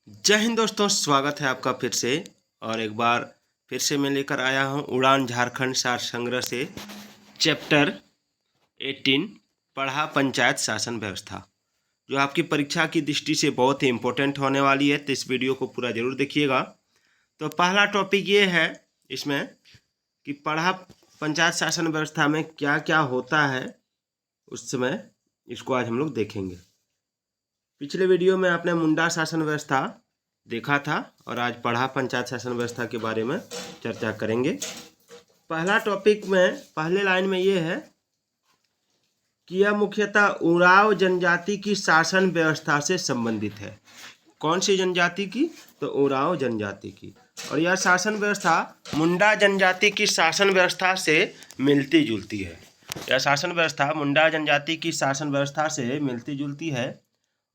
जय हिंद दोस्तों, स्वागत है आपका फिर से। और एक बार फिर से मैं लेकर आया हूँ उड़ान झारखंड सार संग्रह से चैप्टर 18 पढ़ा पंचायत शासन व्यवस्था, जो आपकी परीक्षा की दृष्टि से बहुत ही इम्पोर्टेंट होने वाली है। तो इस वीडियो को पूरा जरूर देखिएगा। तो पहला टॉपिक ये है इसमें कि पढ़ा पंचायत शासन व्यवस्था में क्या क्या होता है, उस समय इसको आज हम लोग देखेंगे। पिछले वीडियो में आपने मुंडा शासन व्यवस्था देखा था और आज पढ़ा पंचायत शासन व्यवस्था के बारे में चर्चा करेंगे। पहला टॉपिक में पहले लाइन में ये है कि यह मुख्यतः उरांव जनजाति की शासन व्यवस्था से संबंधित है। कौन सी जनजाति की? तो उरांव जनजाति की। और यह शासन व्यवस्था मुंडा जनजाति की शासन व्यवस्था से मिलती जुलती है। यह शासन व्यवस्था मुंडा जनजाति की शासन व्यवस्था से मिलती जुलती है।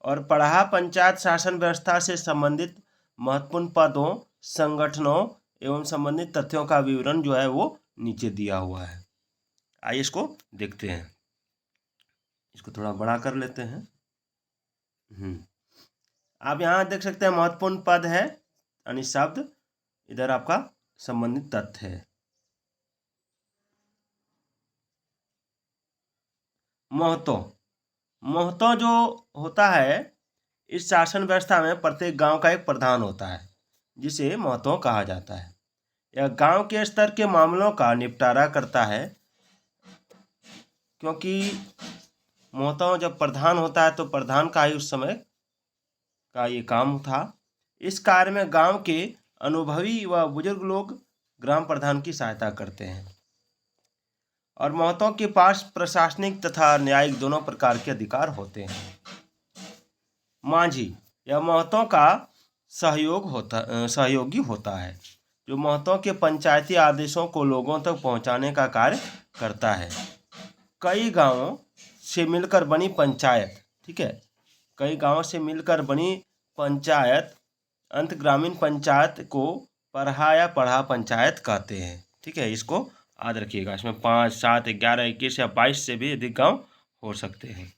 और पढ़ा पंचायत शासन व्यवस्था से संबंधित महत्वपूर्ण पदों, संगठनों एवं संबंधित तथ्यों का विवरण जो है वो नीचे दिया हुआ है। आइए इसको देखते हैं। इसको थोड़ा बड़ा कर लेते हैं। आप यहाँ देख सकते हैं महत्वपूर्ण पद है यानी शब्द, इधर आपका संबंधित तथ्य है। महतो जो होता है, इस शासन व्यवस्था में प्रत्येक गांव का एक प्रधान होता है जिसे महतो कहा जाता है। यह गांव के स्तर के मामलों का निपटारा करता है, क्योंकि महतो जब प्रधान होता है तो प्रधान का ही उस समय का ये काम था। इस कार्य में गांव के अनुभवी व बुजुर्ग लोग ग्राम प्रधान की सहायता करते हैं। और महतो के पास प्रशासनिक तथा न्यायिक दोनों प्रकार के अधिकार होते हैं। मांझी, यह महतो का सहयोगी होता है, जो महतो के पंचायती आदेशों को लोगों तक पहुंचाने का कार्य करता है। कई गांवों से मिलकर बनी पंचायत, ठीक है, कई गांवों से मिलकर बनी पंचायत अंत ग्रामीण पंचायत को पढ़ा या पढ़ा पंचायत कहते हैं। ठीक है, इसको याद रखिएगा। इसमें 5, 7, 11, 21 या 22 से भी अधिक गांव हो सकते हैं।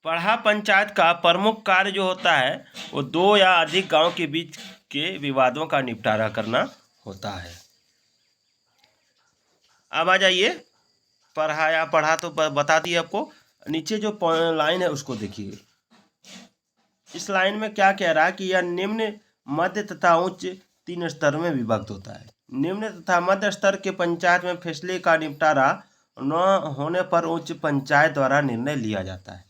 पढ़ा पंचायत का प्रमुख कार्य जो होता है वो 2 या अधिक गांव के बीच के विवादों का निपटारा करना होता है। अब आ जाइए, पढ़ा या पढ़ा तो बता दिए आपको। नीचे जो लाइन है उसको देखिए। इस लाइन में क्या कह रहा है कि यह निम्न, मध्य तथा उच्च 3 स्तर में विभक्त होता है। निम्न तथा मध्य स्तर के पंचायत में फैसले का निपटारा न होने पर उच्च पंचायत द्वारा निर्णय लिया जाता है।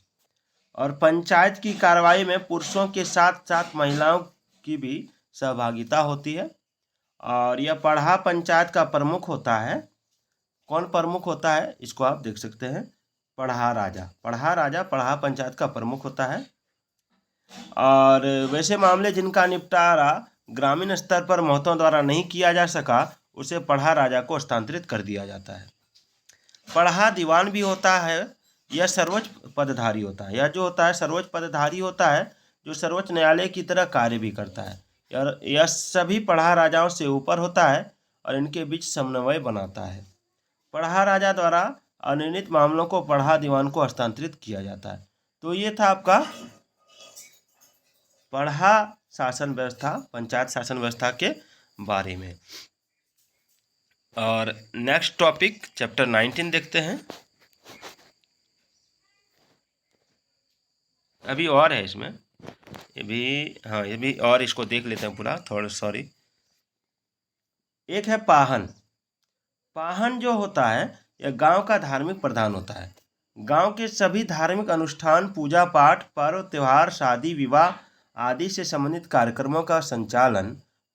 और पंचायत की कार्रवाई में पुरुषों के साथ साथ महिलाओं की भी सहभागिता होती है। और यह पढ़ा पंचायत का प्रमुख होता है। कौन प्रमुख होता है इसको आप देख सकते हैं, पढ़ा राजा। पढ़ा पंचायत का प्रमुख होता है। और वैसे मामले जिनका निपटारा ग्रामीण स्तर पर महतों द्वारा नहीं किया जा सका, उसे पढ़ा राजा को हस्तांतरित कर दिया जाता है। पढ़ा दीवान भी होता है। यह सर्वोच्च पदधारी होता है। यह जो होता है सर्वोच्च पदधारी होता है, जो सर्वोच्च न्यायालय की तरह कार्य भी करता है। यह सभी पढ़ा राजाओं से ऊपर होता है और इनके बीच समन्वय बनाता है। पढ़ा राजा द्वारा अनिर्णित मामलों को पढ़ा दीवान को हस्तांतरित किया जाता है। तो ये था आपका पढ़ा शासन व्यवस्था, पंचायत शासन व्यवस्था के बारे में। और नेक्स्ट टॉपिक चैप्टर 19 देखते हैं। अभी और है इसमें, ये भी और, इसको देख लेते हैं पूरा, थोड़ा सॉरी। एक है पाहन। पाहन जो होता है यह गांव का धार्मिक प्रधान होता है। गांव के सभी धार्मिक अनुष्ठान, पूजा पाठ, पर्व त्योहार, शादी विवाह आदि से संबंधित कार्यक्रमों का संचालन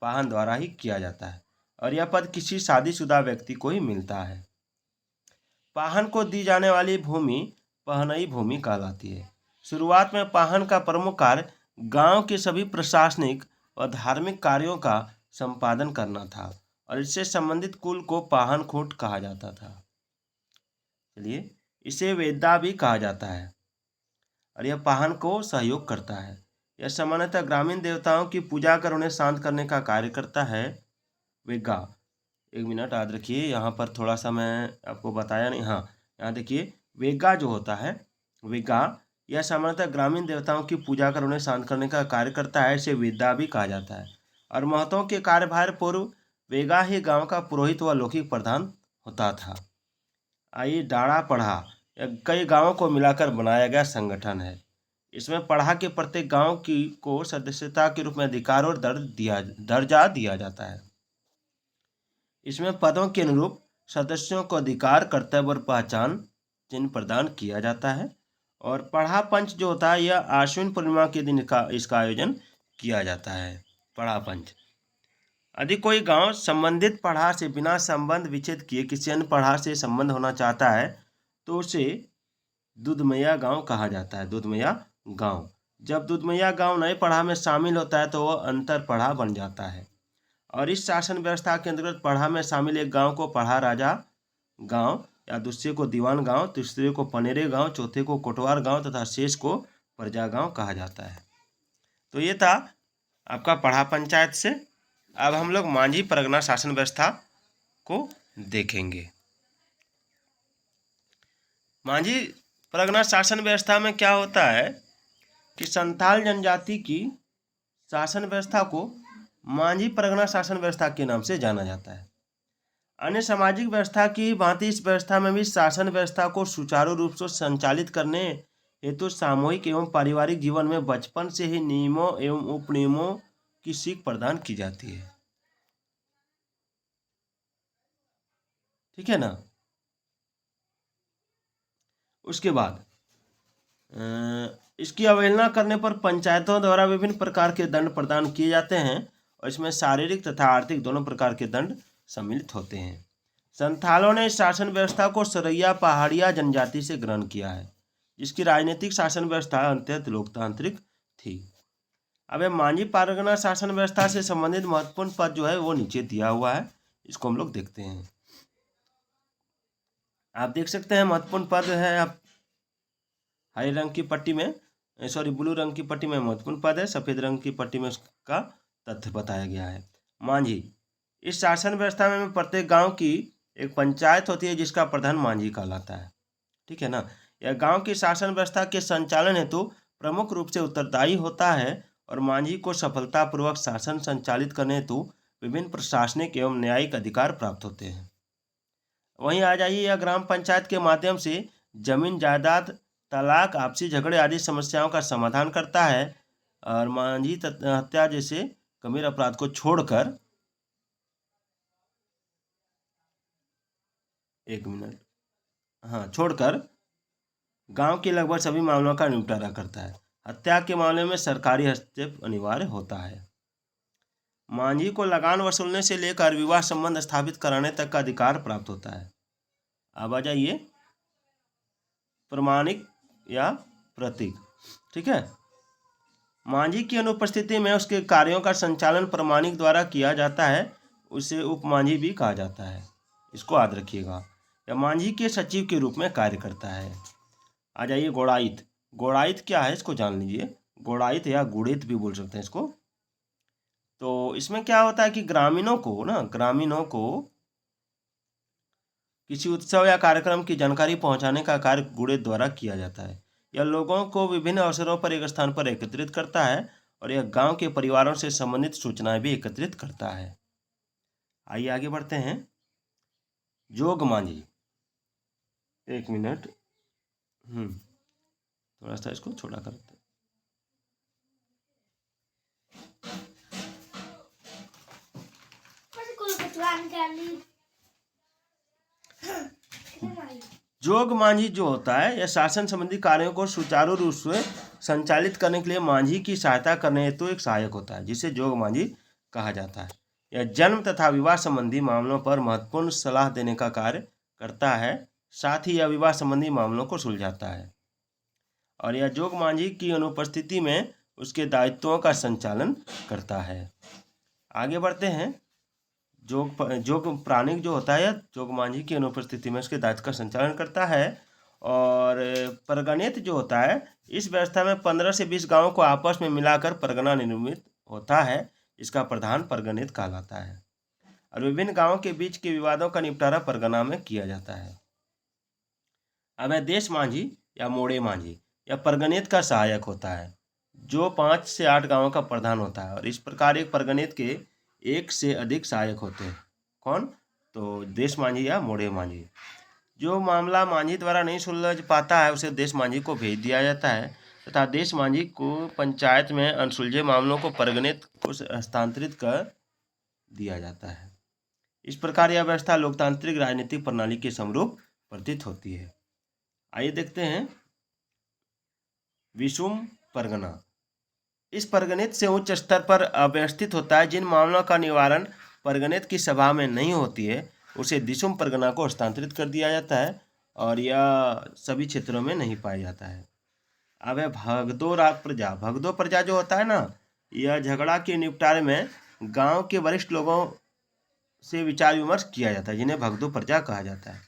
पाहन द्वारा ही किया जाता है। और यह पद किसी शादीशुदा व्यक्ति को ही मिलता है। पाहन को दी जाने वाली भूमि पहनई भूमि कहलाती है। शुरुआत में पाहन का प्रमुख कार्य गांव के सभी प्रशासनिक और धार्मिक कार्यों का संपादन करना था और इससे संबंधित कुल को पाहन खूंट कहा जाता था। चलिए, इसे वेदा भी कहा जाता है और यह पाहन को सहयोग करता है। यह सामान्यतः ग्रामीण देवताओं की पूजा कर उन्हें शांत करने का कार्य करता है। वेगा, एक मिनट याद रखिए, यहाँ पर थोड़ा सा मैं आपको बताया नहीं। हाँ, यहाँ देखिए, वेगा जो होता है, वेगा यह सामान्यतः ग्रामीण देवताओं की पूजा कर उन्हें शांत करने का कार्य करता है। इसे विद्या भी कहा जाता है। और महतों के कार्यभार पूर्व वेगा ही गांव का पुरोहित व लौकिक प्रधान होता था। आइए डाड़ा पढ़ा, यह कई गांवों को मिलाकर बनाया गया संगठन है। इसमें पढ़ा के प्रत्येक गांव की को सदस्यता के रूप में अधिकार और दर्जा दिया जाता है। इसमें पदों के अनुरूप सदस्यों को अधिकार, कर्तव्य और पहचान चिन्ह प्रदान किया जाता है। और पढ़ा पंच जो होता है, यह आश्विन पूर्णिमा के दिन इसका आयोजन किया जाता है। पढ़ा पंच यदि कोई गांव संबंधित पढ़ा से बिना संबंध विच्छेद किए किसी अन्य पढ़ा से संबंध होना चाहता है तो उसे दूधमैया गांव कहा जाता है। दूधमैया गांव, जब दूधमैया गांव नए पढ़ा में शामिल होता है तो वह अंतर पढ़ा बन जाता है। और इस शासन व्यवस्था के अंतर्गत पढ़ा में शामिल एक गांव को पढ़ा राजा गांव या दूसरे को दीवान गांव, तीसरे को पनेरे गांव, चौथे को कोटवार गांव तथा शेष को प्रजा गांव कहा जाता है। तो ये था आपका पढ़ा पंचायत से। अब हम लोग मांझी परगना शासन व्यवस्था को देखेंगे। मांझी परगना शासन व्यवस्था में क्या होता है कि संथाल जनजाति की शासन व्यवस्था को मांझी परगना शासन व्यवस्था के नाम से जाना जाता है। अन्य सामाजिक व्यवस्था की भांति इस व्यवस्था में भी शासन व्यवस्था को सुचारू रूप से संचालित करने हेतु सामूहिक एवं पारिवारिक जीवन में बचपन से ही नियमों एवं उपनियमों की सीख प्रदान की जाती है। ठीक है ना। उसके बाद इसकी अवहेलना करने पर पंचायतों द्वारा विभिन्न प्रकार के दंड प्रदान किए जाते हैं और इसमें शारीरिक तथा आर्थिक दोनों प्रकार के दंड सम्मिलित होते हैं। संथालों ने इस शासन व्यवस्था को सरैया पहाड़िया जनजाति से ग्रहण किया है, जिसकी राजनीतिक शासन व्यवस्था अत्यंत लोकतांत्रिक थी। अब मांझी परगना शासन व्यवस्था से संबंधित महत्वपूर्ण पद जो है वो नीचे दिया हुआ है, इसको हम लोग देखते हैं। आप देख सकते हैं महत्वपूर्ण पद है, आप हरे रंग की पट्टी में ब्लू रंग की पट्टी में महत्वपूर्ण पद है, सफेद रंग की पट्टी में उसका तथ्य बताया गया है। मांझी इस शासन व्यवस्था में प्रत्येक गांव की एक पंचायत होती है जिसका प्रधान मांझी कहलाता है। ठीक है ना। यह गांव की शासन व्यवस्था के संचालन हेतु प्रमुख रूप से उत्तरदायी होता है और मांझी को सफलतापूर्वक शासन संचालित करने हेतु विभिन्न प्रशासनिक एवं न्यायिक अधिकार प्राप्त होते हैं। वहीं आ जाइए, यह ग्राम पंचायत के माध्यम से जमीन जायदाद, तलाक, आपसी झगड़े आदि समस्याओं का समाधान करता है और मांझी हत्या जैसे गंभीर अपराध को छोड़कर छोड़कर गांव के लगभग सभी मामलों का निपटारा करता है। हत्या के मामले में सरकारी हस्तक्षेप अनिवार्य होता है। मांझी को लगान वसूलने से लेकर विवाह संबंध स्थापित कराने तक का अधिकार प्राप्त होता है। अब आ जाइए प्रमाणिक या प्रतीक। ठीक है। मांझी की अनुपस्थिति में उसके कार्यों का संचालन प्रमाणिक द्वारा किया जाता है, उसे उपमांझी भी कहा जाता है, इसको याद रखिएगा। यह मांझी के सचिव के रूप में कार्य करता है। आ जाइए गोड़ाइत। गोड़ाइत क्या है इसको जान लीजिए। गोड़ाइत या गुड़ित भी बोल सकते हैं इसको। तो इसमें क्या होता है कि ग्रामीणों को किसी उत्सव या कार्यक्रम की जानकारी पहुंचाने का कार्य गुड़ित द्वारा किया जाता है। यह लोगों को विभिन्न अवसरों पर एक स्थान पर एकत्रित करता है और यह गांव के परिवारों से संबंधित सूचनाएं भी एकत्रित करता है। आइए आगे बढ़ते हैं। जोग मांझी, एक मिनट, थोड़ा सा इसको छोटा करते हैं। जोग मांझी जो होता है यह शासन संबंधी कार्यों को सुचारू रूप से संचालित करने के लिए मांझी की सहायता करने हेतु एक सहायक होता है, जिसे जोग मांझी कहा जाता है। यह जन्म तथा विवाह संबंधी मामलों पर महत्वपूर्ण सलाह देने का कार्य करता है, साथ ही यह विवाह संबंधी मामलों को सुलझाता है। और यह जोग मांझी की अनुपस्थिति में उसके दायित्वों का संचालन करता है। आगे बढ़ते हैं। जोग प्राणिक जो होता है जोग मांझी की अनुपस्थिति में उसके दायित्व का संचालन करता है। और परगणित जो होता है इस व्यवस्था में 15 से 20 गांवों को आपस में मिलाकर परगना निर्मित होता है, इसका प्रधान परगणित कहलाता है। और विभिन्न गांवों के बीच के विवादों का निपटारा परगना में किया जाता है। अब है देश मांझी या मोड़े मांझी। या परगनेत का सहायक होता है, जो 5 से 8 गांवों का प्रधान होता है। और इस प्रकार एक परगनेत के 1 से अधिक सहायक होते हैं। कौन? तो देश मांझी या मोड़े मांझी। जो मामला मांझी द्वारा नहीं सुलझ पाता है उसे देश मांझी को भेज दिया जाता है तथा देश मांझी को पंचायत में अनसुलझे मामलों को परगनेत को हस्तांतरित कर दिया जाता है। इस प्रकार यह व्यवस्था लोकतांत्रिक राजनीतिक प्रणाली के समरूप प्रतीत होती है। आइए देखते हैं विषम परगना। इस परगनेत से उच्च स्तर पर अव्यवस्थित होता है। जिन मामलों का निवारण परगनेत की सभा में नहीं होती है उसे दिसुम परगना को हस्तांतरित कर दिया जाता है और यह सभी क्षेत्रों में नहीं पाया जाता है। अब है भगदो राग प्रजा। भगदो प्रजा जो होता है ना, यह झगड़ा के निपटारे में गांव के वरिष्ठ लोगों से विचार विमर्श किया जाता है, जिन्हें भगदो प्रजा कहा जाता है।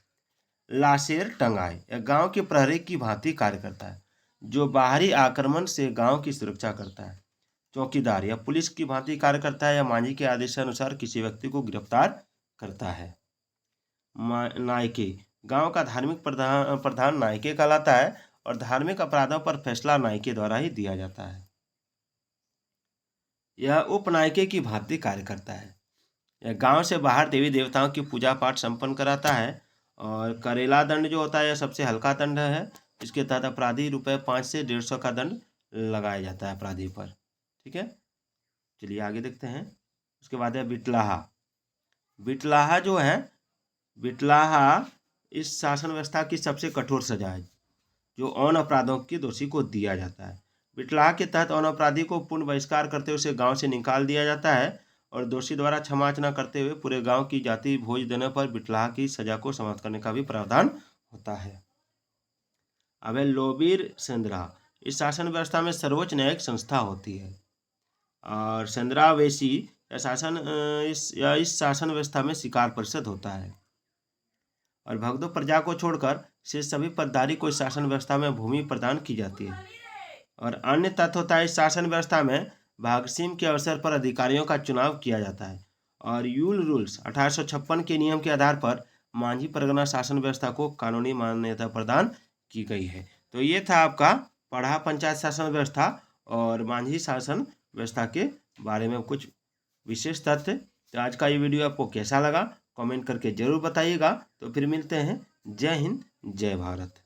लाशेर टंगाई, यह गांव के प्रहरी की भांति कार्य करता है, जो बाहरी आक्रमण से गांव की सुरक्षा करता है। चौकीदार, यह पुलिस की भांति कार्य करता है या मांझी के आदेशानुसार किसी व्यक्ति को गिरफ्तार करता है। नायके, गांव का धार्मिक प्रधान नायके कहलाता है और धार्मिक अपराधों पर फैसला नायके द्वारा ही दिया जाता है। यह उपनायके की भांति कार्य करता है। यह गांव से बाहर देवी देवताओं की पूजा पाठ संपन्न कराता है। और करेला दंड जो होता है यह सबसे हल्का दंड है। इसके तहत अपराधी ₹5 से 150 का दंड लगाया जाता है अपराधी पर। ठीक है, चलिए आगे देखते हैं। उसके बाद है बिटलाहा। बिटलाहा जो है, बिटलाहा इस शासन व्यवस्था की सबसे कठोर सजा है जो अन अपराधों के दोषी को दिया जाता है। बिटलाहा के तहत अन अपराधी को पूर्ण बहिष्कार करते हुए उसे गांव से निकाल दिया जाता है और दोषी द्वारा क्षमाचना करते हुए पूरे गांव की जाति भोज देने पर बिटलाहा की सजा को समाप्त करने का भी प्रावधान होता है। अब है लोबीर सेंद्रा। इस शासन व्यवस्था में सर्वोच्च न्यायिक संस्था होती है और सेंद्रावेशी इस शासन व्यवस्था में शिकार परिषद होता है। और भगदो प्रजा को छोड़कर शेष सभी पदधारी को इस शासन व्यवस्था में भूमि प्रदान की जाती है। और अन्य तथ्य होता है, इस शासन व्यवस्था में भागसीम के अवसर पर अधिकारियों का चुनाव किया जाता है। और यूल रूल्स 1856 के नियम के आधार पर मांझी परगना शासन व्यवस्था को कानूनी मान्यता प्रदान की गई है। तो ये था आपका पढ़ा पंचायत शासन व्यवस्था और मांझी शासन व्यवस्था के बारे में कुछ विशेष तथ्य। तो आज का ये वीडियो आपको कैसा लगा कमेंट करके जरूर बताइएगा। तो फिर मिलते हैं। जय हिंद, जय भारत।